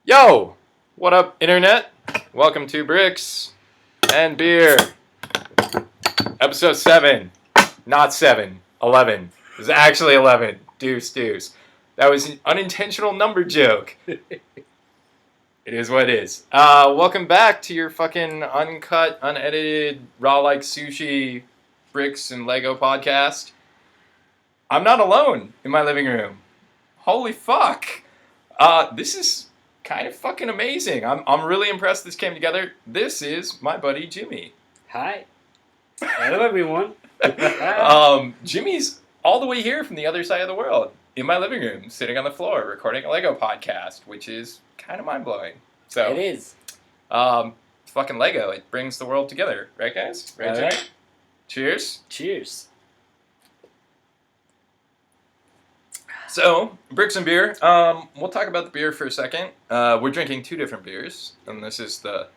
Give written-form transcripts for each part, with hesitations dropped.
Yo! What up, Internet? Welcome to Bricks and Beer. Episode 7. Not 7. 11. It was actually 11. Deuce. That was an unintentional number joke. It is what it is. Welcome back to your fucking uncut, unedited, raw like sushi, bricks, and Lego podcast. I'm not alone in my living room. Holy fuck. This is kind of fucking amazing. I'm really impressed this came together. This is my buddy Jimmy. Hi. Hello, everyone. Jimmy's all the way here from the other side of the world in my living room, sitting on the floor, recording a Lego podcast, which is kind of mind-blowing. So It is. Fucking Lego. It brings the world together. Right, guys? Right, All Jimmy? right. Cheers. Cheers. So, Bricks and Beer. We'll talk about the beer for a second. We're drinking 2 different beers, and this is the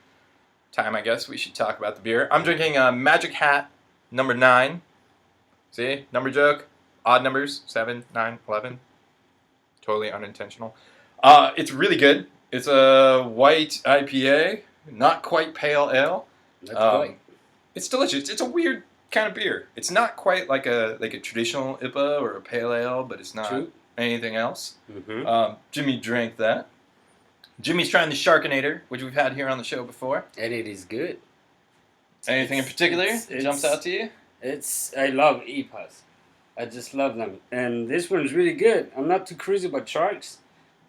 time, I guess, we should talk about the beer. I'm drinking Magic Hat number 9. See? Number joke. Odd numbers. 7, 9, 11. Totally unintentional. It's really good. It's a white IPA. Not quite pale ale. It's delicious. It's a weird kind of beer. It's not quite like a traditional IPA or a pale ale, but it's not anything else. Mm-hmm. Jimmy drank that. Jimmy's trying the Sharkinator, which we've had here on the show before. And it is good. Anything in particular jumps out to you? I love IPAs. I just love them. And this one's really good. I'm not too crazy about sharks.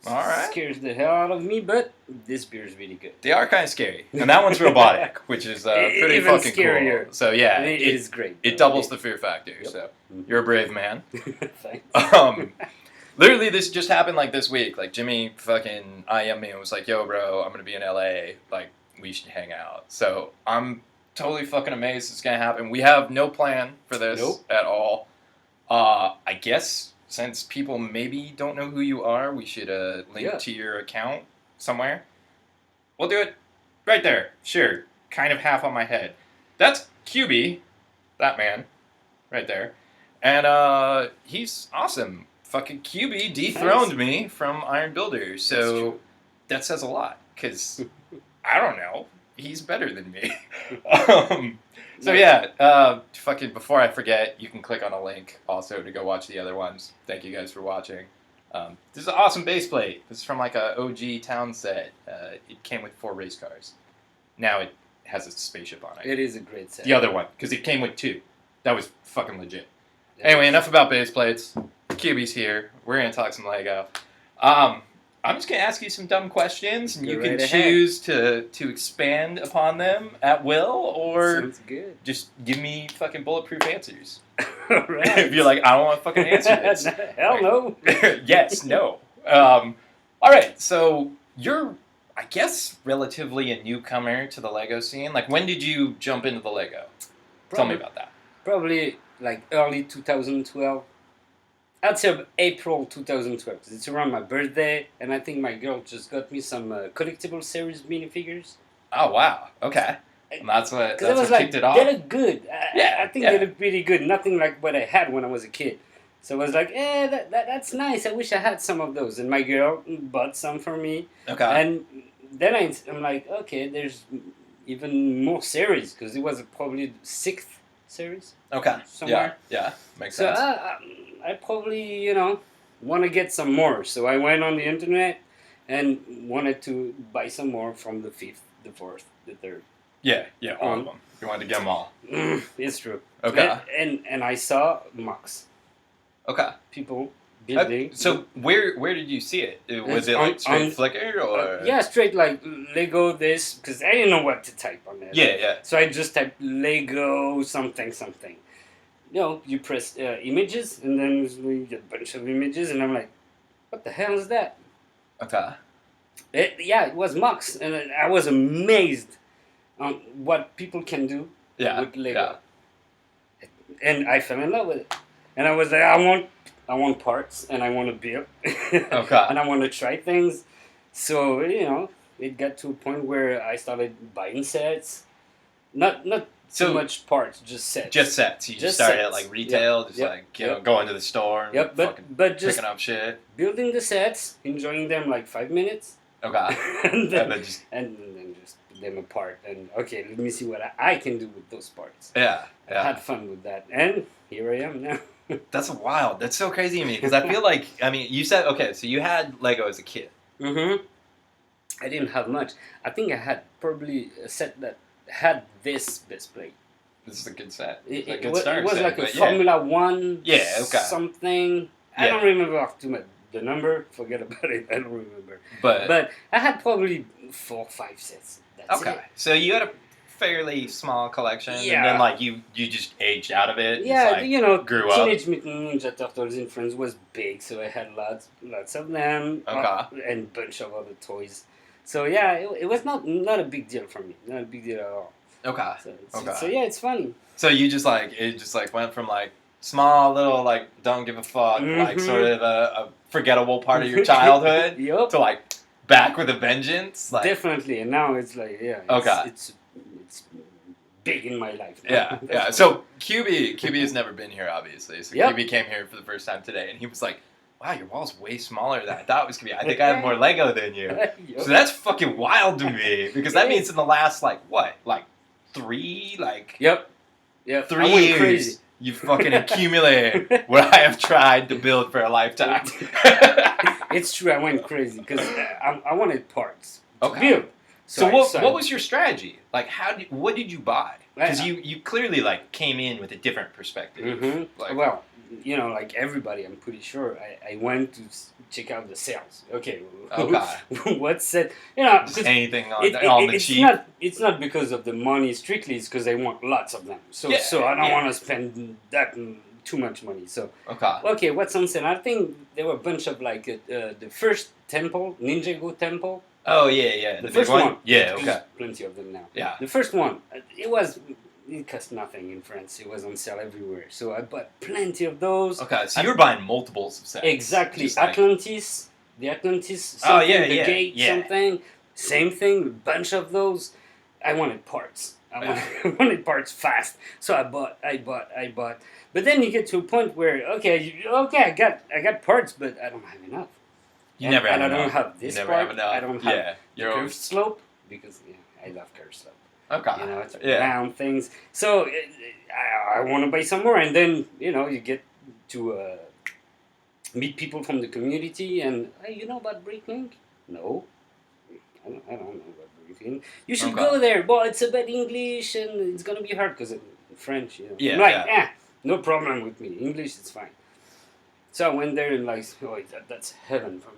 All right. Scares the hell out of me, but this beer is really good. They are kind of scary. And that one's robotic, which is pretty Even fucking scarier. cool. So yeah, It is great. It doubles the fear factor, Yep. so Mhm. you're a brave man. Thanks. Literally, this just happened like this week. Like Jimmy fucking IM'd me and was like, "Yo, bro, I'm gonna be in LA. Like, we should hang out." So I'm totally fucking amazed it's gonna happen. We have no plan for this at all. I guess since people maybe don't know who you are, we should link to your account somewhere. We'll do it right there. Sure, kind of half on my head. That's Kyubi, that man, right there, and he's awesome. Fucking Kyubi dethroned me from Iron Builder, so that says a lot, because, I don't know, he's better than me. So yeah, fucking before I forget, you can click on a link also to go watch the other ones. Thank you guys for watching. This is an awesome base plate. This is from like a OG town set. It came with 4 race cars. Now it has a spaceship on it. It is a great set. The other one, because it came with 2. That was fucking legit. Anyway, enough about base plates. Kyubi's here. We're going to talk some Lego. I'm just going to ask you some dumb questions, and you can choose to expand upon them at will, or Sounds good. just give me fucking bulletproof answers. Right. If you're like, I don't want to fucking answer this. Hell no. Yes, no. All right, so you're, I guess, relatively a newcomer to the Lego scene. Like, when did you jump into the Lego? Tell me about that. Probably like early 2012. I'd say April 2012, because it's around my birthday, and I think my girl just got me some collectible series minifigures. Oh, wow. Okay. And that's what Kicked it off? They look good. Yeah, I think they look really good. Nothing like what I had when I was a kid. So I was like, that's nice. I wish I had some of those. And my girl bought some for me. Okay. And then I'm like, okay, there's even more series, because it was probably the 6th series. Okay. Somewhere. Yeah. Makes sense. So I probably, want to get some more. So I went on the internet and wanted to buy some more from the 5th, the 4th, the 3rd. Yeah, all of them. You wanted to get them all. It's true. Okay. And I saw mocks. Okay. People building. So where did you see it? Was it like straight Flickr or? Yeah, straight like Lego this, because I didn't know what to type on it. Yeah. So I just typed Lego something. You press images, and then we get a bunch of images, and I'm like, what the hell is that? Okay. It was mocks, and I was amazed on what people can do with Lego. Yeah. And I fell in love with it. And I was like, I want parts, and I want to build. Okay. And I want to try things. So, it got to a point where I started buying sets. Not so much parts, just sets. Just sets. You just started at like retail, going to the store, but just picking up shit. Building the sets, enjoying them like 5 minutes, Okay. and then, then just and then just put them apart. And okay, let me see what I can do with those parts. yeah. I had fun with that, and here I am now. That's wild. That's so crazy to me because I feel like you said okay, so you had Lego as a kid. Mm-hmm. I didn't have much. I think I had probably a set that had this plate. This is a good set. It good was starting set, like a but Formula One something. I Yeah. don't remember too much the number. Forget about it. I don't remember. But I had probably 4 or 5 sets. That's okay, it. so you had a fairly small collection, and Yeah. then like you just aged out of it. Yeah, just, like, grew up. Teenage Mutant Ninja Turtles in Friends was big, so I had lots of them. Okay. And a bunch of other toys. So yeah, it was not a big deal for me. Not a big deal at all. Okay. So yeah, it's funny. So you just like went from like small little like don't give a fuck like Mhm. sort of a forgettable part of your childhood Yup. to like back with a vengeance. Like Definitely, and now it's like it's big in my life. yeah, That's yeah. funny. So Kyubi has never been here, obviously. So Yep. Kyubi came here for the first time today, and he was like, "Wow, your wall's way smaller than I thought it was gonna be. I think I have more Lego than you." Yup. So that's fucking wild to me because that Yeah. means in the last like what, like 3, like Yep. 3 I went years, crazy. you fucking accumulated what I have tried to build for a lifetime. It's true. I went crazy because I wanted parts to Okay. build. So I- what was your strategy? Like what did you buy? Because I- you clearly like came in with a different perspective. Mhm. Like, Well, like everybody, I'm pretty sure I went to check out the sales. Okay. Okay. What's it? just 'cause anything on the it's cheap. It's not because of the money strictly. It's because I want lots of them. So Yeah, I don't yeah. want to spend that too much money. So Okay. okay, what's on sale? I think there were a bunch of like the first temple, Ninjago temple. Oh yeah. The big first one. Yeah. There's Okay. plenty of them now. Yeah. The first one, it cost nothing in France. It was on sale everywhere. So I bought plenty of those. Okay. So you were buying multiples of sets. Exactly. Just like- Atlantis. The Atlantis. Oh, Something, yeah, the yeah, gate, yeah. something. Same thing, a bunch of those. I wanted parts. I wanted parts fast. So I bought. But then you get to a point where, I got parts, but I don't have enough. You never have and I enough. don't have this You never part. have enough. I don't have Yeah. the You're curved slope because I love curved slope. okay. It's Yeah. round things. So I want to buy some more, and then you get to meet people from the community, and hey, you know about Breaklink? No, I don't know about Breaklink. You should Okay. go there. Well, it's about English, and it's gonna be hard because French. Yeah, I'm like, yeah. no problem with me. English is fine. So I went there and like, that's heaven for me.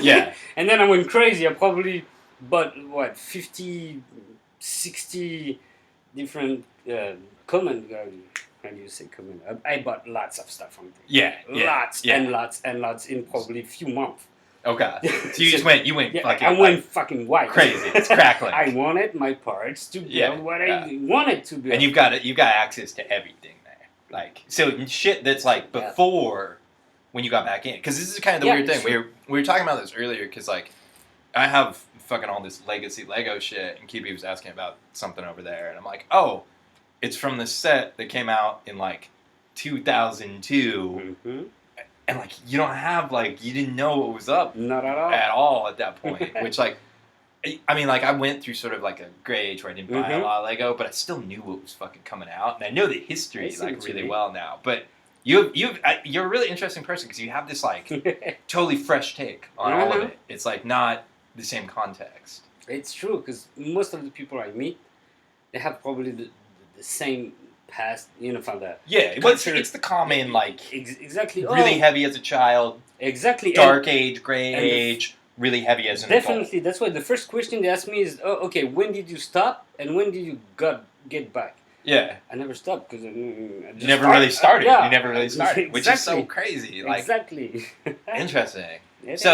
Yeah. And then I went crazy. I probably bought 50, 60 different comment. How do you say comment? I bought lots of stuff from there. Yeah. Lots yeah. and lots and lots in probably a few months. Okay. So you just went. You went Yeah, fucking. I went fucking wild. crazy. It's crackling. I wanted my parts to build Yeah, what yeah. I wanted to build. And you've got access to everything there. Like so shit that's like Yeah. before when you got back in. Because this is kind of the Yeah, weird thing. sure. We were talking about this earlier. Because like I have fucking all this legacy Lego shit, and Kyubi was asking about something over there, and I'm like, oh, it's from the set that came out in like 2002, Mhm. and like you don't have like you didn't know what was up Not at all. at all at that point. Which like, I mean, like I went through sort of like a gray age where I didn't buy a Mhm. lot of Lego, but I still knew what was fucking coming out, and I know the history I see like what you really mean. well now. But you're a really interesting person because you have this like totally fresh take on all of Mhm. it. It's like not the same context. It's true because most of the people I meet, they have probably the same past. From the Yeah, well, Culture. it's the common like exactly really heavy as a child, exactly dark age, gray and the- age, really heavy as an adult. Definitely, that's why the first question they ask me is, "Oh, okay, when did you stop and when did you get back?" Yeah. I never stopped because You never really started. yeah. You never really started, which is so Exactly. crazy. Like Exactly. interesting. It So,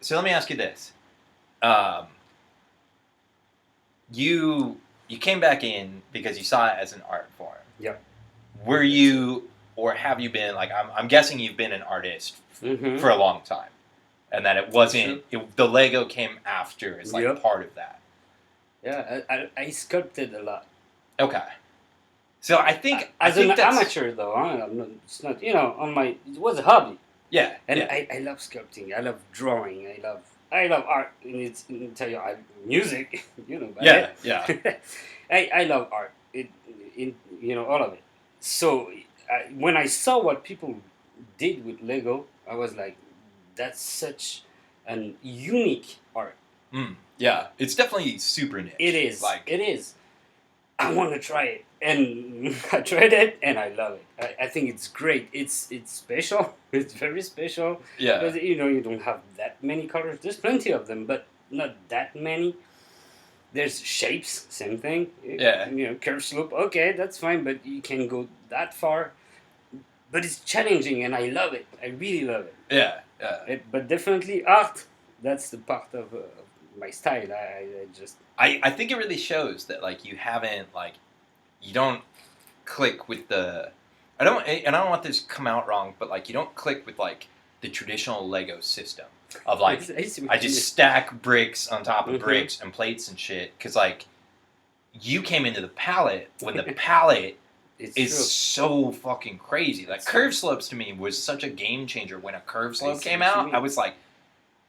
is. so let me ask you this: you came back in because you saw it as an art form. Yep. Were you, or have you been like? I'm guessing you've been an artist Mhm. for a long time, and that it wasn't. The Lego came after as like Yep. part of that. Yeah, I sculpted a lot. Okay. So I think As I think an that's, amateur, though, it's not. On my it was a hobby, Yeah. and yeah. I love sculpting. I love drawing. I love I love art in its entire music, but Yeah. I love art. All of it. So when I saw what people did with Lego, I was like, that's such an unique art. Yeah, it's definitely super niche. It is. Like, It is. I want to try it, and I tried it, and I love it. I think it's great. It's special. It's very special. yeah, Because you don't have that many colors. There's plenty of them, but not that many. There's shapes, same thing. Yeah. Curve slope. Okay, that's fine, but you can go that far. But it's challenging, and I love it. I really love it. yeah. But definitely art. That's the part of my style. I just. I think it really shows that like you don't click with the I don't want this to come out wrong, but like you don't click with like the traditional Lego system of like I just stack bricks on top of bricks and plates and shit, because like you came into the palette when the palette is so fucking crazy. Like curve slopes to me was such a game changer. When a curve slope came out, I was like,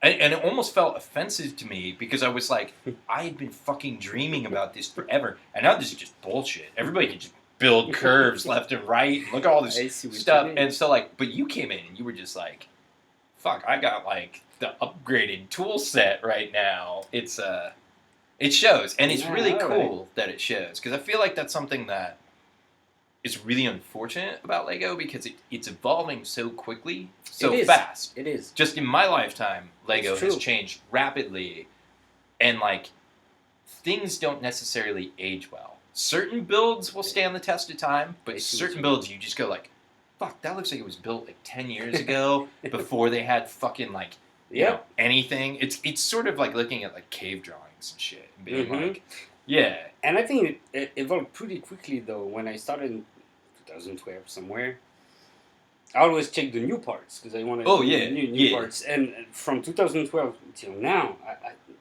and it almost felt offensive to me, because I was like, I had been fucking dreaming about this forever, and now this is just bullshit. Everybody can just build curves left and right. Look at all this stuff, and so like, but you came in and you were just like, fuck, I got like the upgraded tool set right now. It shows, and it's really cool that it shows, because I feel like that's something that is really unfortunate about Lego, because it's evolving so quickly, so fast. It is. Just in my lifetime, Lego has changed rapidly, and like things don't necessarily age well. Certain builds will stand the test of time, but certain builds you just go like, fuck, that looks like it was built like 10 years ago before they had fucking like anything. It's sort of like looking at like cave drawings and shit and being like, yeah. And I think it evolved pretty quickly though. When I started in 2012 somewhere, I always check the new parts, because I wanted new parts. And from 2012 until now,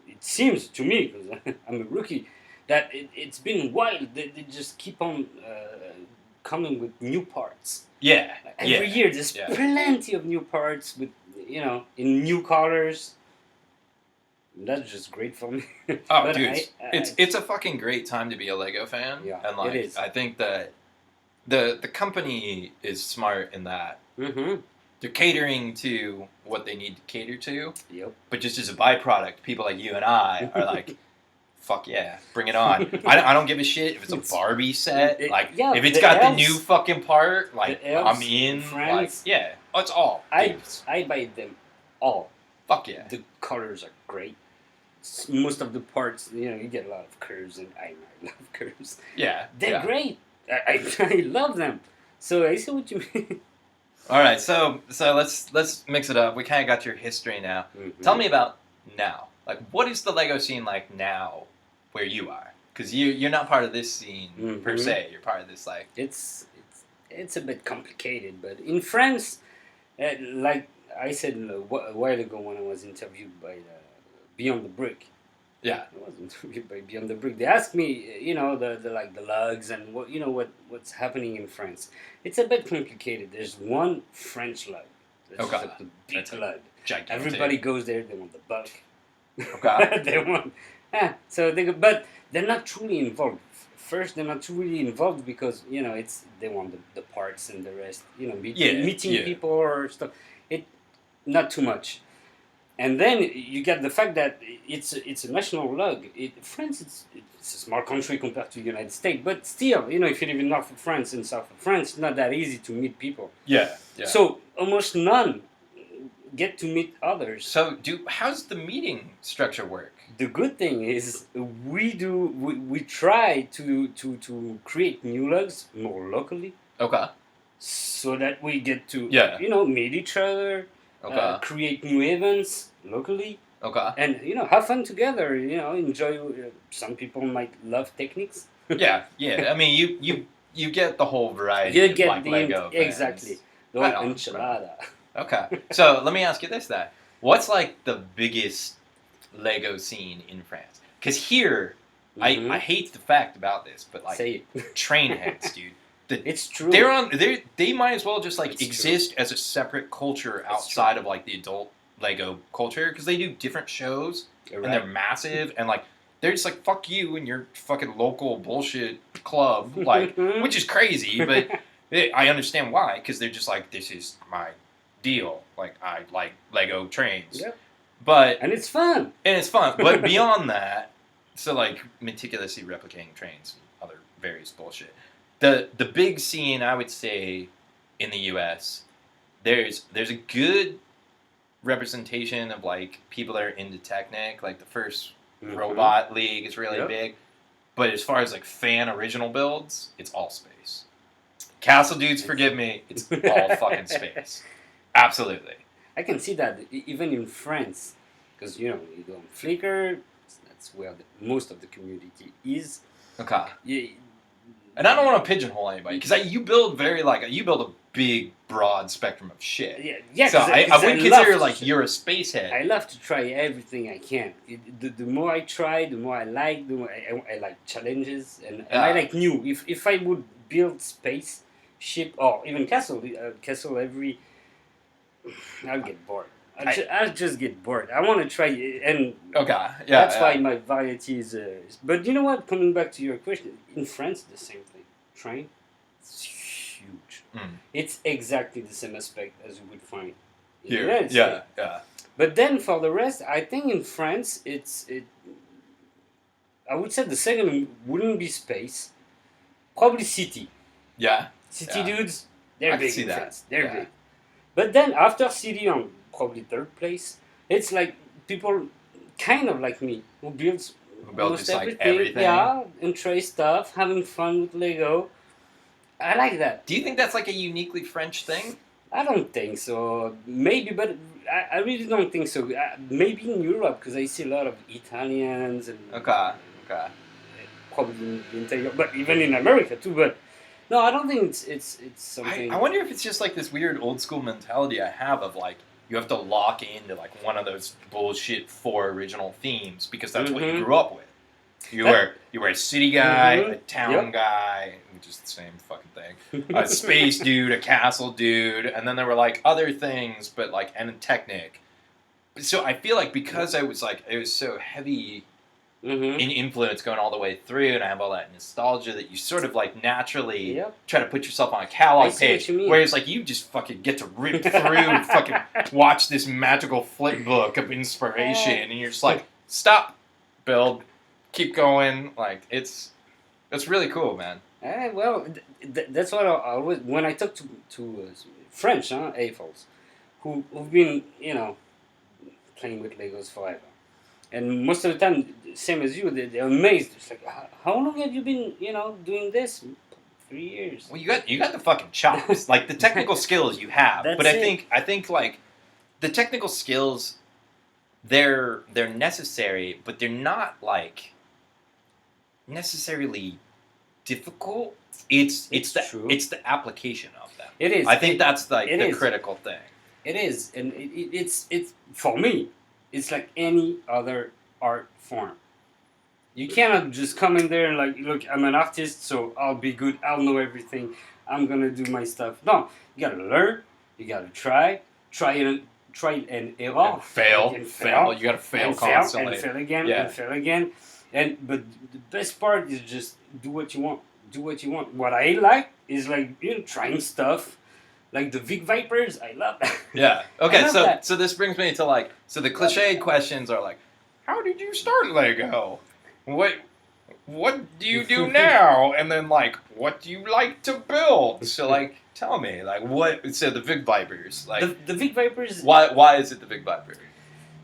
it seems to me, because I'm a rookie, that it's been wild. They just keep on coming with new parts. Yeah. Every year there's plenty of new parts with in new colors. That's just great for me. Oh, dude, it's a fucking great time to be a Lego fan. Yeah, and like it is. I think that the company is smart in that they're catering to what they need to cater to. Yep. But just as a byproduct, people like you and I are like, fuck yeah, bring it on. I don't give a shit if it's a Barbie set. If it's got the new fucking part, like I'm in. Like, yeah, it's all. I buy them all. Fuck yeah. The colors are great. Most of the parts, you get a lot of curves, and I love curves. Yeah, they're great. I love them. So I see what you mean. All right, so let's mix it up. We kind of got your history now. Tell me about now. Like, what is the Lego scene like now, where you are? Because you're not part of this scene per se. You're part of this like. It's a bit complicated, but in France, like I said a while ago when I was interviewed by Beyond the Brick. Yeah. I was interviewed by Beyond the Brick. They asked me, the lugs and what's happening in France. It's a bit complicated. There's one French lug. That's like the big lug. Gigantic. Everybody goes there. They want the buck. Okay. They want. But they're not truly involved. First, they're not truly involved because they want the parts and the rest. Meeting people or stuff. Not too much. And then you get the fact that it's a national lug. France, it's a small country compared to the United States, but still, if you live in north of France and south of France, it's not that easy to meet people. Yeah. So almost none get to meet others. So how's the meeting structure work? The good thing is we try to create new lugs more locally. Okay. So that we get to meet each other. Okay. Create new events locally. Okay. And have fun together. Enjoy. Some people might love techniques. Yeah. I mean, you get the whole variety. You get like Lego fans. Exactly. The enchilada. Okay. So let me ask you this then: what's like the biggest Lego scene in France? Because here, I hate the fact about this, but like Say it. train heads, dude. It's true. They might as well just like exist as a separate culture outside of like the adult Lego culture because they do different shows Right. and they're massive and like they're just like fuck you and your fucking local bullshit club like which is crazy but I understand why because they're just like this is my deal like I like Lego trains Yep. but And it's fun. but beyond that so like meticulously replicating trains and other various bullshit the big scene I would say in the US there's a good representation of like people that are into Technic. Like the first Robot League is really Yep. big, but as far as like fan original builds, it's all space. Castle dudes, forgive me, it's all fucking space. Absolutely. I can see that even in France, because you go on Flickr, that's where most of the community is. Okay. Yeah, And I don't want to pigeonhole anybody because you build a big broad spectrum of shit. yeah. So 'cause I wouldn't consider like you're a space head. I love to try everything I can. The more I try, the more I like. The more I like challenges, and I like new. If I would build space ship or even castle every, I'll get bored. I'll just get bored. I want to try, and Okay, that's why my variety is. But you know what? Coming back to your question, in France, the same thing. Train, it's huge. It's exactly the same aspect as you would find in the United States. Yeah. But then for the rest, I think in France, I would say the second wouldn't be space, probably city. Yeah. City Yeah. dudes, I they're can big see in that. France. They're Yeah. big. But then after city, on probably third place, it's like people kind of like me who builds Who build almost just like everything. Yeah, and try stuff, having fun with Lego. I like that. Do you think that's like a uniquely French thing? I don't think so. Maybe, but I really don't think so. Maybe in Europe, because I see a lot of Italians and Okay. probably in interior, but even in America too. But no, I don't think it's something. I wonder if it's just like this weird old school mentality I have of like you have to lock into like one of those bullshit 4 original themes because that's what you grew up with. You were a city guy, a town guy, which is the same fucking thing. A space dude, a castle dude, and then there were like other things, but like and a Technic. So I feel like because it was so heavy in influence going all the way through, and I have all that nostalgia that you sort of like naturally try to put yourself on a catalog page. Whereas like you just fucking get to rip through and fucking watch this magical flip book of inspiration, and you're just like, stop, build, keep going. Like it's really cool, man. Well, that's what I always when I talk to French AFOs who've been playing with Legos forever. And most of the time, same as you, they're amazed. It's like, how long have you been, doing this? 3 years. Well, you got the fucking chops, like the technical skills you have. That's but it. I think like the technical skills, they're necessary, but they're not like necessarily difficult. It's the application of them. It is. I think that's like the is. critical thing. It is, and it's for me. It's like any other art form. You cannot just come in there and like, look, I'm an artist, so I'll be good. I'll know everything. I'm gonna do my stuff. No, you gotta learn. You gotta try and error. And fail. You gotta fail constantly. And fail again. And fail again. But the best part is just do what you want. Do what you want. What I like is like trying stuff. Like the Vic Vipers, I love that. Yeah. Okay. That. So this brings me to like the cliche questions are like, how did you start Lego? What do you do now? And then like, what do you like to build? So like, tell me like what. So the Vic Vipers, like the Vic Vipers. Why is it the Vic Viper?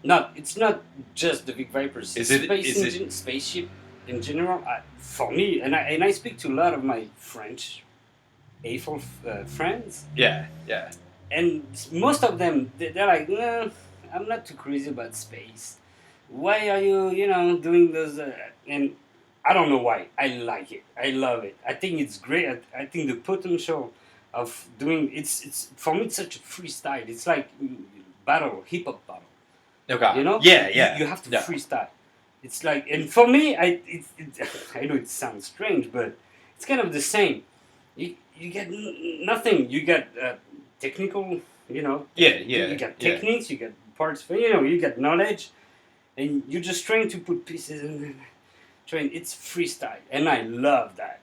No, it's not just the Vic Vipers. Is it spaceship in general? For me, and I speak to a lot of my French AFOL friends. Yeah. And most of them, they're like, no, I'm not too crazy about space. Why are you, doing those? And I don't know why. I like it. I love it. I think it's great. I think the potential of doing it's for me. It's such a freestyle. It's like hip hop battle. Okay. Yeah. You have to freestyle. It's like, and for me, I know it sounds strange, but it's kind of the same. You get nothing. You get technical, Yeah. You got techniques. You got parts. But you get knowledge, and you're just trying to put pieces and trying. It's freestyle, and I love that,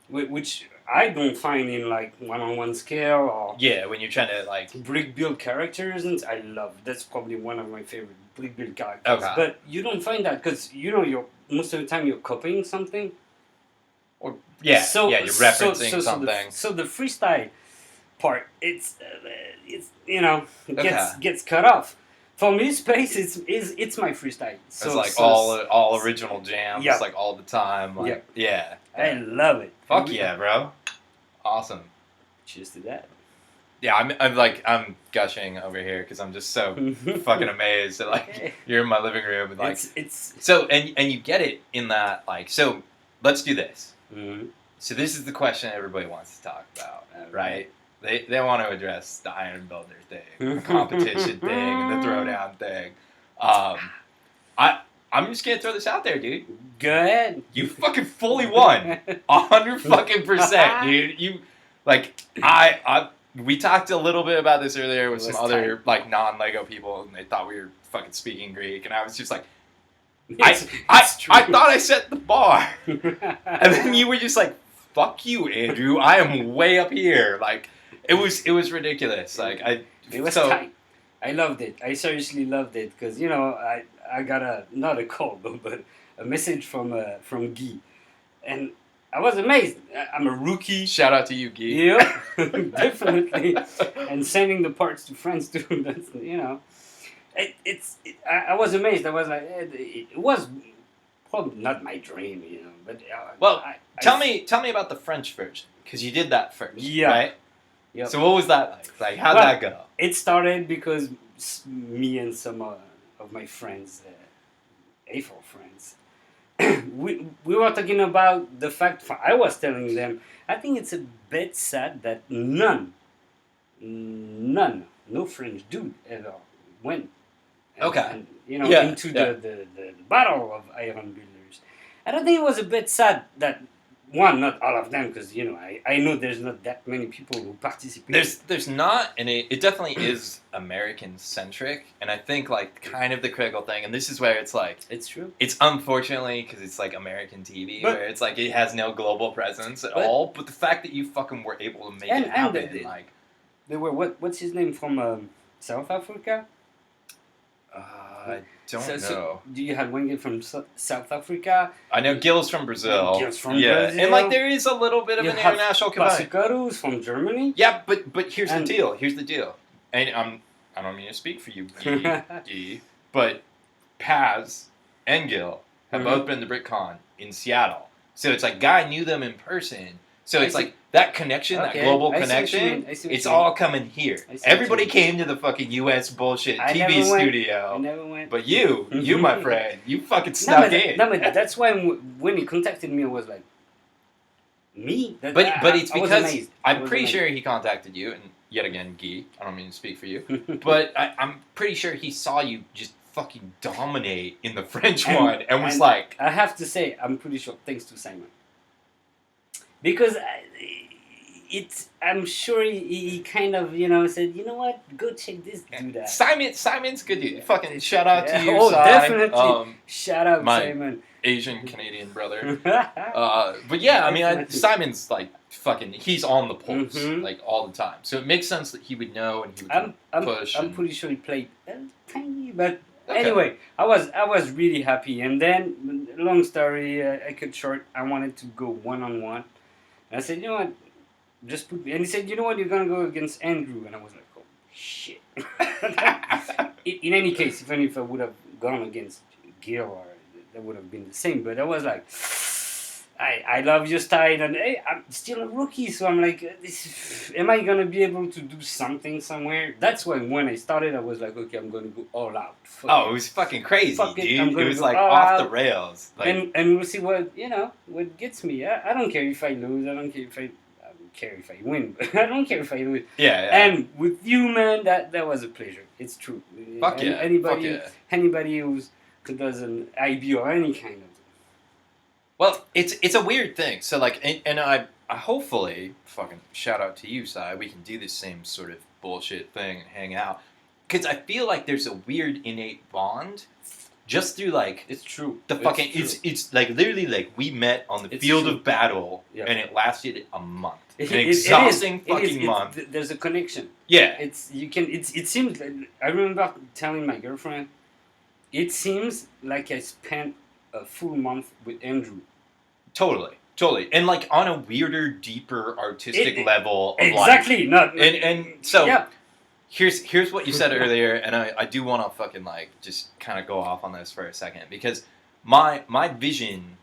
which I don't find in like one-on-one scale or Yeah, when you're trying to like. brick build characters, and I love. That's probably one of my favorite brick build characters. Okay. But you don't find that because you're most of the time you're copying something. Or yeah, So- yeah, you're so- referencing so something. So the freestyle part, it's Okay. gets cut off. For me, space it's my freestyle. So It's like so- all original jams, Yeah. like all the time. Like, yeah. I love it. Fuck yeah, bro. Awesome. Cheers to that. Yeah, I'm gushing over here because I'm just so fucking amazed that like you're in my living room and like it's so and you get it in that like so let's do this. mhm. So this is the question everybody wants to talk about, right? They want to address the Iron Builder thing, the competition thing, and the throwdown thing. I'm just gonna throw this out there, dude. Go ahead. You fucking fully won, 100%, dude. You like we talked a little bit about this earlier with It some was other tight. like non-Lego people, and they thought we were fucking speaking Greek, and I was just like, It's I true. thought I set the bar, and then you were just like, fuck you, Andrew. I am way up here. Like it was ridiculous. Like It was so tight. I loved it. I seriously loved it because I got not a call but a message from Guy, and I was amazed. I'm a rookie. shout out to you, Guy. Yeah, definitely. And sending the parts to friends too. That's I was amazed. I was like, it was probably not my dream, but Well, I, Tell me about the French version because you did that first, Yeah. right? Yep. So what was that like? Like how'd Well, that go? It started because me and some of my friends, A4 friends, we were talking about the fact. I was telling them, I think it's a bit sad that no French dude ever went. Okay. And, Yeah, into yeah. the battle of Iron Builders. I don't think it was a bit sad that. One, not all of them, because I know there's not that many people who participate. There's not, and it definitely is American centric, and I think like kind of the critical thing, and this is where it's like It's true. it's unfortunately because it's like American TV But- where it's like it has no global presence at But- all. But the fact that you fucking were able to make And- it and happen, they- like They were what's his name from South Africa? I don't So- know. so do you have one guy from South Africa? I know Gil's from Brazil. Gil's from yeah, Brazil. and like there is a little bit of You an have international combine. Pasukaru's from Germany. Yeah, but here's And- the deal. Here's the deal. And I don't mean to speak for you, Guy, but Paz and Gil have Mhm. both been to BritCon in Seattle. So it's like Guy knew them in person. So I it's see. like that connection, Okay, that global I see what you connection, mean, I see what it's you mean. all coming here. I see what Everybody you mean. came to the fucking US bullshit I TV never went. I studio. never went. But you, my friend, you fucking No, snuck but, in. no, but that's why when he contacted me, I was like, me? But it's I was because amazed. I I'm was pretty amazed. sure he contacted you, and yet again, Guy, I don't mean to speak for you, but I'm pretty sure he saw you just fucking dominate in the French And- one, and was and like, I have to say, I'm pretty sure thanks to Simon. Because I'm sure he kind of, said, you know what, go check this dude out. Simon's good dude. Fucking shout out to Yeah. you, Oh, Si. definitely. Shout out my- Simon. Asian Canadian brother. But yeah, I mean, Definitely. Simon's like fucking, he's on the pulse Mhm. like all the time, so it makes sense that he would know and he would push. I'm and- pretty sure he played tiny, but Okay. anyway, I was really happy. And then, long story, I cut short. I wanted to go 1-on-1. And I said, you know what, just put me. And he said, you know what, you're gonna go against Andrew. And I was like, oh shit. In any case, even if I would have gone against Gil, or that would have been the same. But I was like, I love your style, and hey, I'm still a rookie, so I'm like, am I gonna be able to do something somewhere? That's why when I started, I was like, okay, I'm gonna go all out. Fuck Oh, it. it was fucking crazy, Fuck it, I'm dude. It gonna was go like all off the out. rails. Like, and we'll see what gets me. I don't care if I lose. I don't care if I win. But I don't care if I lose. yeah. And with you, man, that was a pleasure. It's true. Fuck yeah. Anybody Fuck yeah. anybody who does an IB or any kind of. Well, it's a weird thing. So like, and I hopefully fucking shout out to you, Si. We can do this same sort of bullshit thing and hang out. because I feel like there's a weird innate bond, just through like It's true. the fucking. It's like literally like we met on the It's field true. of battle, Yeah. and it lasted a month, It- an it- it is. exhausting It is. fucking month. There's a connection. Yeah, It seems like, I remember telling my girlfriend, it seems like I spent a full month with Andrew. totally, and like on a weirder, deeper artistic level of Exactly. Not and so yeah. here's what you said earlier, and I do want to fucking like just kind of go off on this for a second, because my vision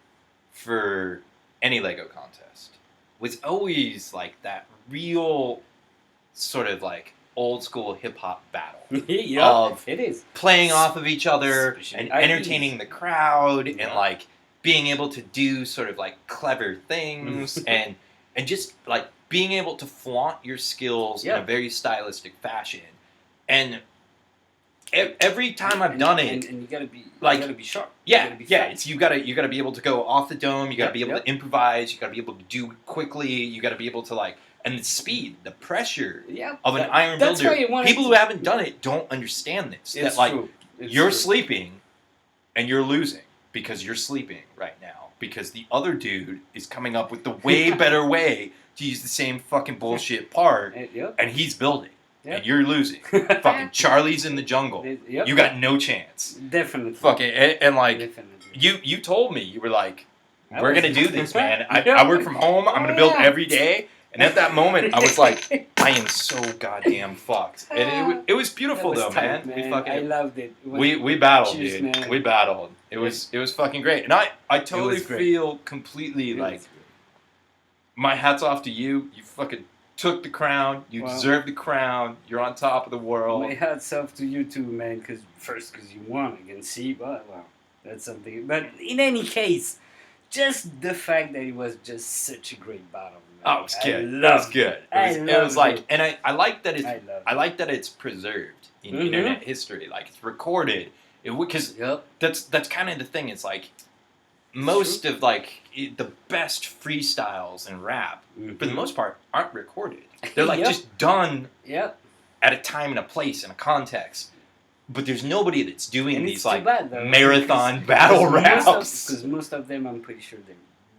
for any Lego contest was always like that real sort of like old school hip hop battle Yeah, of it is. playing off of each other Especially and IDs. entertaining the crowd and Yeah. like being able to do sort of like clever things and just like being able to flaunt your skills in Yeah. a very stylistic fashion. And every time I've done it, and you gotta be like, you gotta be sharp. yeah, you gotta be yeah, fast. it's you gotta be able to go off the dome. You gotta Yep, be able yep. to improvise. You gotta be able to do it quickly. You gotta be able to like, and the speed, the pressure Yeah, of an iron that's builder. why you wanted People to- who haven't done it don't understand this. It's that like true. It's you're true. sleeping, and you're losing because you're sleeping right now because the other dude is coming up with the way better way to use the same fucking bullshit part, Yep. and he's building, Yep. and you're losing. Fucking Charlie's in the jungle. Yep. You got no chance. Definitely. Fucking and like Definitely. you told me, you were like, I we're was- gonna do this, man. I Yeah. work from home. I'm gonna build Yeah. every day. And at that moment, I was like, I am so goddamn fucked. And it was beautiful That though, was tight, man. We I fucking loved it. It was- we battled, Cheers, dude. man. We battled. It was fucking great. And I totally was great. feel completely it like was great. my hat's off to you. You fucking took the crown. You Wow. deserve the crown. You're on top of the world. My hats off to you too, man. Because you won against C, but well, that's something. But in any case, just the fact that it was just such a great battle. Man. Oh, it was good. I It was loved good. I It was loved like, it. and I like that it's I love. I like that it's preserved in Mhm. internet history. Like it's recorded. Because Yep. that's kind of the thing. It's like most of like the best freestyles in rap, for the most part, aren't recorded. They're like Yep. just done Yep. at a time and a place and a context. But there's nobody that's doing And these it's too like bad, though, marathon battle raps. Because most of them, I'm pretty sure they're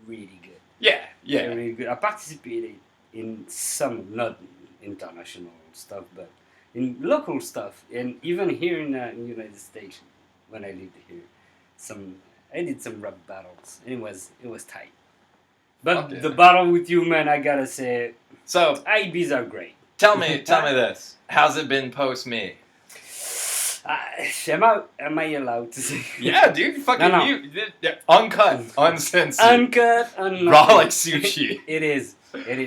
really good. Yeah, They're yeah, really good. I participated in some, not international stuff, but in local stuff, and even here in the United States, when I lived here, I did some rap battles, and it was tight. But Fuck yeah. the battle with you, man, I gotta say, So IBs are great. tell me this. How's it been post me? Am I allowed to say? Yeah, dude, fucking No. you, uncut, uncensored, Uncut, unnothing. raw like sushi. It is.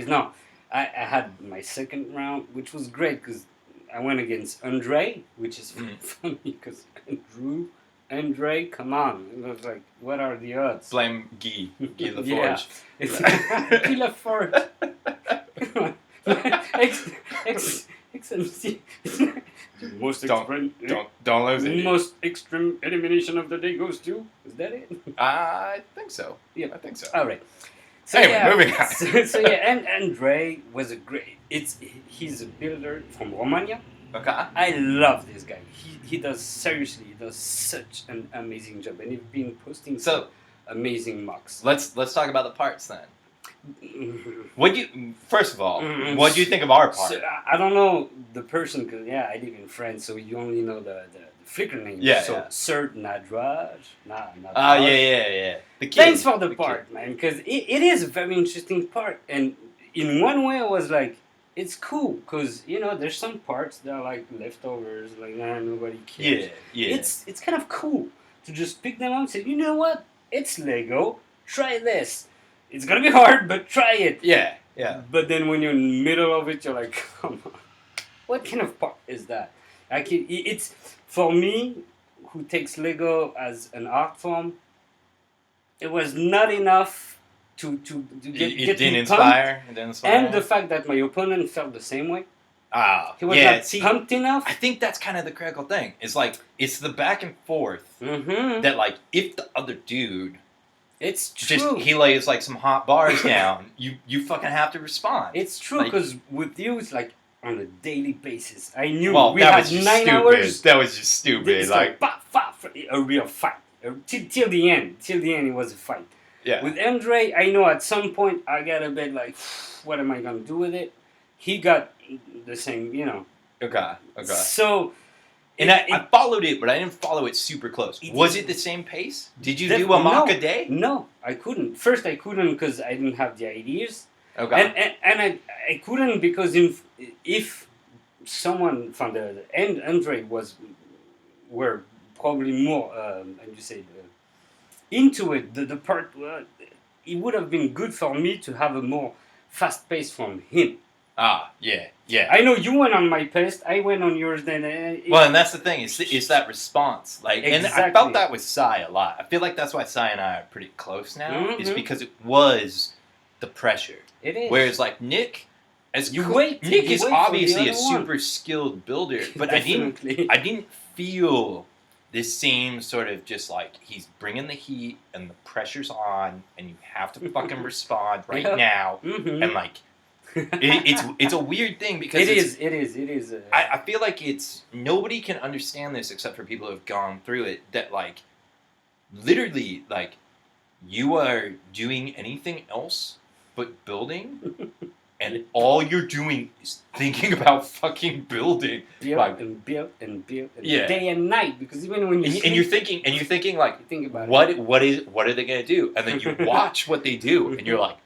No, I had my second round, which was great because I went against Andre, which is funny because Andre, come on. It was like, what are the odds? Blame Guy LaForge. Yeah. It's Guy LaForge. XMC. Most extreme, Don't lose it. most extreme elimination of the day goes to. Is that it? I think so. Yeah. I think so. All right. Anyway, moving on. So yeah, and Andre was a great. He's a builder from Romania. Okay. I love this guy. He does such an amazing job, and he's been posting So- some amazing mocks. Let's talk about the parts then. First of all, Mhm. what do you think of our part? So, I don't know the person because I live in France, so you only know the Flickr name. Yeah, So yeah. Sir Nadraj. Yeah. The kid. Thanks for the kid. part, man, because it is a very interesting part, and in one way, I was like, it's cool because there's some parts that are like leftovers, like nobody cares. Yeah. It's kind of cool to just pick them up and say, you know what? It's Lego. Try this. It's gonna be hard, but try it. Yeah. But then when you're in the middle of it, you're like, come on. What kind of part is that? Like it's for me, who takes Lego as an art form. It was not enough to get It didn't me inspire. It didn't pumped. inspire. And the fact that my opponent felt the same way. He was yeah. not See, pumped enough. I think that's kind of the critical thing. It's like it's the back and forth Mm-hmm. that like if the other dude It's just true. he lays like some hot bars down, you fucking have to respond. It's true Like- because with you, it's like on a daily basis. I knew Well, we that had was just 9 stupid. hours. That was just stupid. It's Like, a real fight. Till the end. Till the end, it was a fight. yeah. With Andre, I know at some point I got a bit like, what am I gonna do with it? He got the same, Okay. So, And I followed it, but I didn't follow it super close. Was it the same pace? Did you do a mock a day? No, I couldn't. First, I couldn't because I didn't have the ideas. Okay. And I couldn't because if someone from the end Andre were probably more into it, the part it would have been good for me to have a more fast pace from him. Yeah. I know you went on my pace, I went on yours. Then Well, and that's the thing. It's that response. Like, and I Exactly. felt that with Sai a lot. I feel like that's why Sai and I are pretty close now. Is Mhm. because it was the pressure. it is. Whereas like Nick, You wait. Nick You is wait for obviously the a other one. super skilled builder, but Definitely. I didn't feel this same sort of just like he's bringing the heat and the pressure's on and you have to fucking respond right Yeah. now Mhm. and like it's a weird thing because It is. I feel like it's nobody can understand this except for people who have gone through it that like literally like you are doing anything else but building and all you're doing is thinking about fucking building build like, and build and build and Yeah. day and night, because even when you and you're thinking like you think about what are they gonna do, and then you watch what they do and you're like,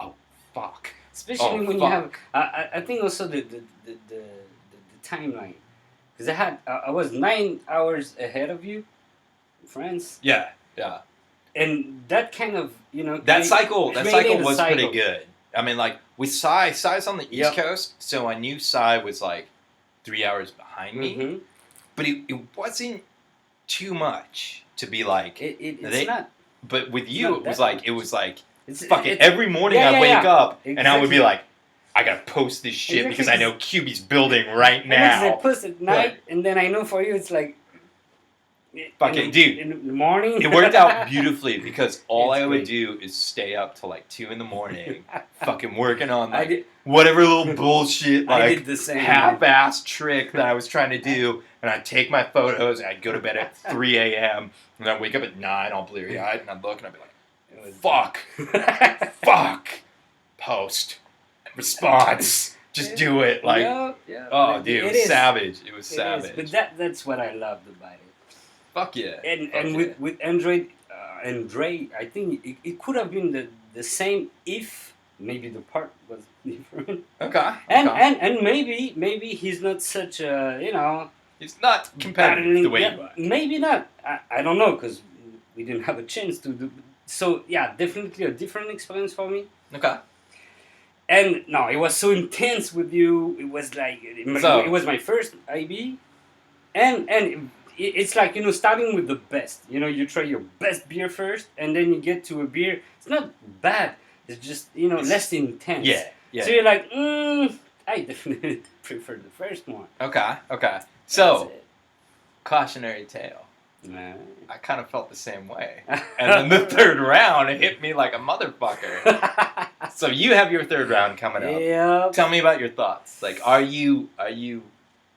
oh fuck. especially Oh, when fuck. you have I think also the timeline, because I was 9 hours ahead of you, France, Yeah and that kind of that cycle created a was cycle. pretty good. I mean, like with Sai's on the East Yep. Coast, so I knew Sai was like 3 hours behind me, Mhm. but it wasn't too much to be like. It's They- not. But with it's you, not it was that like much. it was like It's fucking it's- every morning yeah, I yeah, wake yeah. up and I would be Exactly. like, I gotta post this shit because I know Kyubi's building right And it's now. like post at night, and then I know for you it's like Fucking dude. in the morning. It worked out beautifully because all It's I would great. do is stay up till like 2 a.m, fucking working on I like did. whatever little bullshit I like did the same. half-ass trick that I was trying to do, and I'd take my photos and I'd go to bed at 3 a.m. and I'd wake up at 9 all bleary-eyed and I'd look and I'd be like, It was- fuck, post, response, just do it. Like, yeah, oh dude, it was is. savage. It was It is. savage. But that's what I loved about it. Fuck yeah. And Fuck yeah. with Android and Dre, I think it could have been the same if maybe the part was different. Okay. And maybe he's not such a It's not competitive the way you are. Maybe not. I don't know, because we didn't have a chance to do. So yeah, definitely a different experience for me. Okay. And no, it was so intense with you. It was like it was my first IB, and it's like starting with the best. You try your best beer first, and then you get to a beer. It's not bad. It's just It's- less intense. Yeah. So you're like, I definitely prefer the first one. Okay. That's So, it. cautionary tale. Nah. I kind of felt the same way. And then the third round, it hit me like a motherfucker. So you have your third round coming up. Yeah. Tell me about your thoughts. Like, are you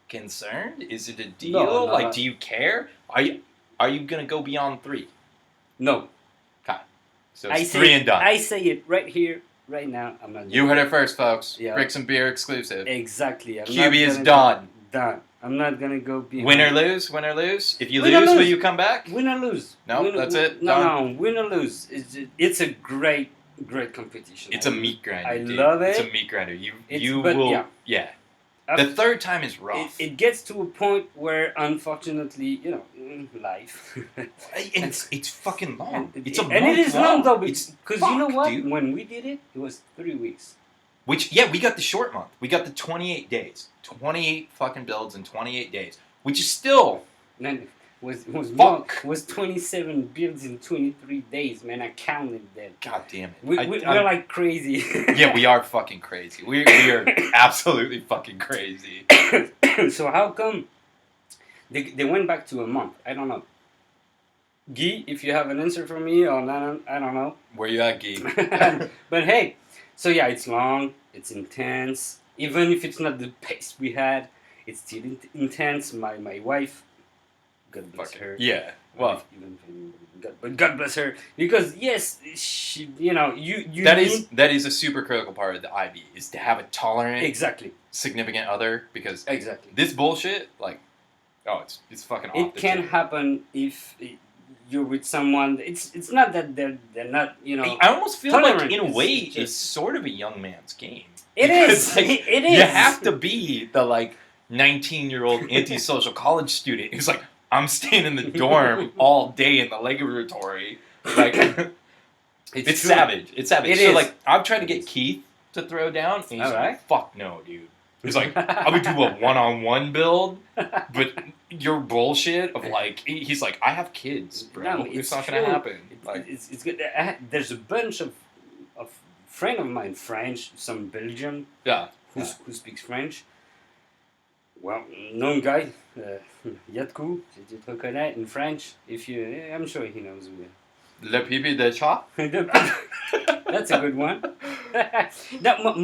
concerned? Is it a deal? No. Like, do you care? Are you gonna go beyond 3? No. So it's 3 and done. I say it right here, right now. I'm not. You heard it first, folks. Yeah. Bricks and Beer exclusive. Exactly. Kyubi is done. Done. I'm not gonna go beyond. Win or lose. Win or lose. If you Win or lose, will lose. you come back? Win or lose. No, that's it? No, win or lose. It's a great competition. It's a meat grinder. I dude. love It's it. a meat grinder. You But will. yeah. The third time is rough. It gets to a point where, unfortunately, life. And it's fucking long. It's a and it is long though, because you know fuck, what? dude. When we did it, it was 3 weeks. We got the short month. We got the 28 days. 28 fucking builds in 28 days. Which is still Man, it was Fuck. 27 builds in 23 days, man. I counted them. God damn it. We're like crazy. Yeah, we are fucking crazy. We are absolutely fucking crazy. So how come they went back to a month? I don't know. Guy, if you have an answer for me or not, I don't know. Where you at, Guy? But hey, so yeah, it's long, it's intense. even if it's not the best we had, it's still intense. My wife, God bless her. Yeah. Well, God bless her, because yes, she, you that is a super critical part of the IB, is to have a tolerant, exactly significant other, because exactly. this bullshit, like, oh, it's fucking off It the can chain. happen if you're with someone. It's not that they're not, I almost feel like, tolerant. in a way, It's it's just- sort of a young man's game. It Because, is. like, It is. You have to be the, like, 19-year-old antisocial college student who's like, I'm staying in the dorm all day in the laboratory. Like, it's true. savage. It's savage. It so, is. like, I've tried to It get is. Keith to throw down, and he's like, Alright. fuck no, dude. He's like, I would do a one-on-one build, but your bullshit of, like, he's like, I have kids, bro. No, it's it's not true. gonna happen. Like, It's good. There's a bunch of friend of mine, French, some Belgian, yeah. who speaks French. Well, known guy, Yatkou, si tu te reconnais, in French. I'm sure he knows. Le pipi de chat? That's a good one.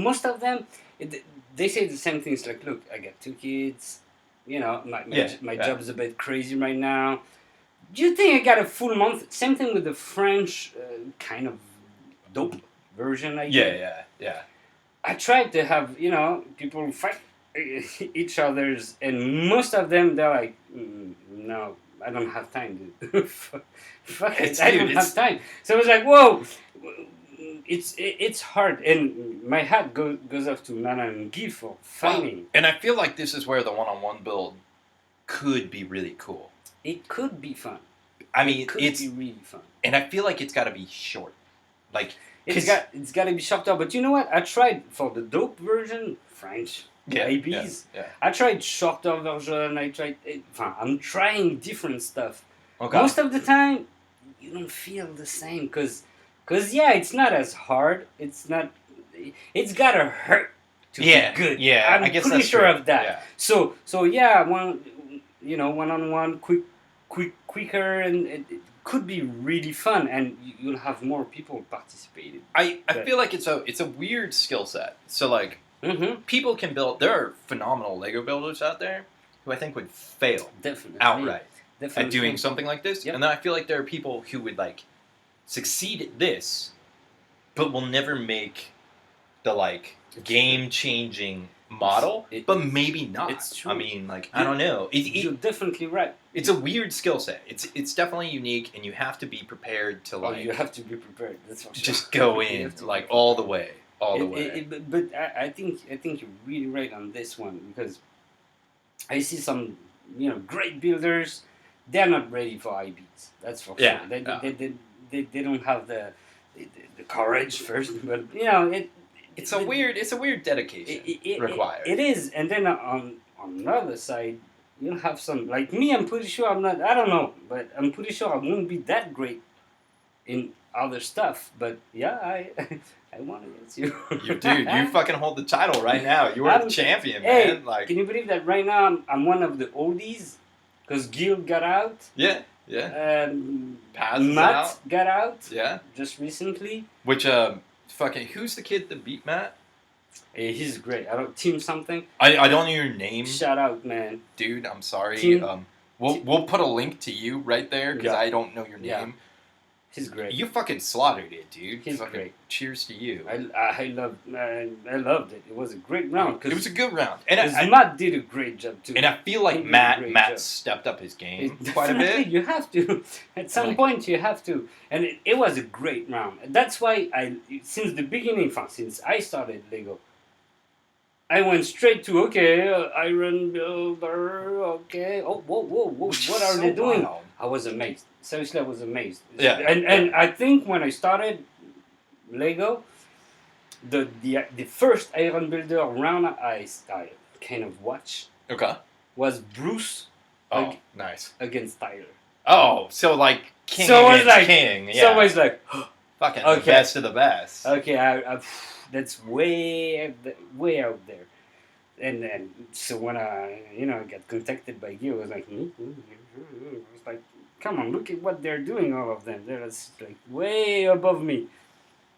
Most of them, they say the same things. Like, look, I got 2 kids. My job is a bit crazy right now. Do you think I got a full month? Same thing with the French kind of dope version. Yeah. I tried to have people fight each other's, and most of them they're like, no, I don't have time, dude. Fuck it, I don't have time. So I was like, whoa, it's hard, and my hat goes off to Nana and Guy for fighting. And I feel like this is where the one-on-one build could be really cool. It could be fun. I mean, It could it's be really fun. and I feel like it's got to be short. Like, It's got to be chopped up. But you know what? I tried for the dope version, French, babies. Yeah. I tried shorter version. I'm trying different stuff. Okay. Most of the time, you don't feel the same because it's not as hard. It's gotta hurt to be good. Yeah, I'm I guess pretty that's sure true. of that. Yeah. So yeah, one-on-one, quicker, and it could be really fun, and you'll have more people participating. I feel like it's a weird skill set. So, like, people can build. There are phenomenal Lego builders out there who I think would fail Definitely. outright Definitely. at doing something like this. Yep. And then I feel like there are people who would, like, succeed at this, but will never make the, like, game-changing model. But maybe not. It's true. I mean, like, I don't know. You're definitely right. It's a weird skill set. It's definitely unique, and you have to be prepared to, like, You have to be prepared. That's for sure. just go You in have to like be all the way, all the way. But I think you're really right on this one, because I see some great builders. They're not ready for IBs. That's for Yeah, sure. yeah. They don't have the courage first, but It's a weird dedication required. It is, and then on the other side, you'll have some like me. I'm pretty sure I'm not. I don't know, but I'm pretty sure I won't be that great in other stuff. But yeah, I want against you. Dude, you fucking hold the title right now. You are the champion, Hey, man. Like, can you believe that right now I'm one of the oldies? Because Gil got out. yeah. Paz is Matt out. got out. Yeah. Just recently. Which fucking who's the kid that beat Matt? Hey, he's great. I don't team something. I don't know your name, Shout out, man. dude. I'm sorry. Team- We'll put a link to you right there because Yeah. I don't know your name. Yeah. He's great. You fucking slaughtered it, dude. He's fucking great. Cheers to you. I loved it. It was a great round. It was a good round, and Matt did a great job too. I feel like He did a Matt great Matt job. stepped up his game It- quite a definitely, bit. You have to. At some Like- point, you have to. And it was a great round. That's why since the beginning, since I started Lego, I went straight to Iron Builder. Okay. Oh, whoa! What are they doing? Wild. I was amazed. Seriously, I was amazed. Yeah, And I think when I started Lego, the first Iron Builder round I kind of watched Okay. was Bruce Oh, nice. against Tyler. Oh, so like king So I was against like- king. Yeah. So I was like, fucking okay. the best of the best. okay, that's way out there. And so when I got contacted by Gil, I was like, I was like, come on, look at what they're doing, all of them. They're just like way above me.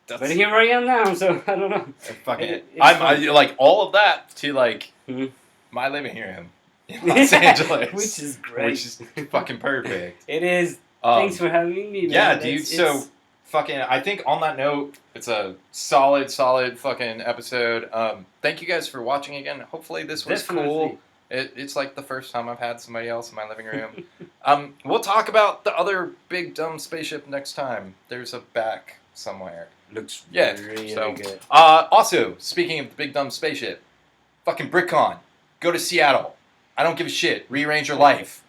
But here I am now, so I don't know. Fucking, It's I fun. like all of that to like Mhm. my living room in Los Angeles, Which is great. which is fucking perfect. It is. Um, Thanks for having me, man. yeah, dude. It's- So fucking, I think on that note, it's a solid fucking episode. Thank you guys for watching again. Hopefully this was cool. It's like the first time I've had somebody else in my living room. We'll talk about the other big dumb spaceship next time. There's a back somewhere. Looks Yeah, really so- good. Also, speaking of the big dumb spaceship, fucking BrickCon. Go to Seattle. I don't give a shit. Rearrange your life.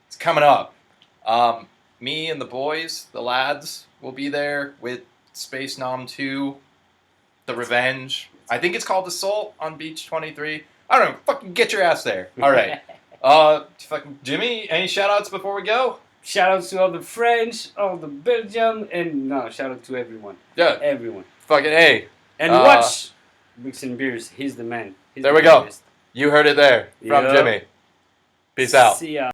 It's coming up. Me and the boys, the lads, will be there with Space Nom 2, The Revenge. I think it's called Assault on Beach 23. I don't know. Fucking get your ass there. All right. Fucking Jimmy, any shout outs before we go? Shout out to all the French, all the Belgium, and no, shout out to everyone. Yeah. Everyone. Fucking hey. And Uh, watch Bricks and Beers. He's the man. He's There the we go. greatest. You heard it there from Yep. Jimmy. Peace out. See ya.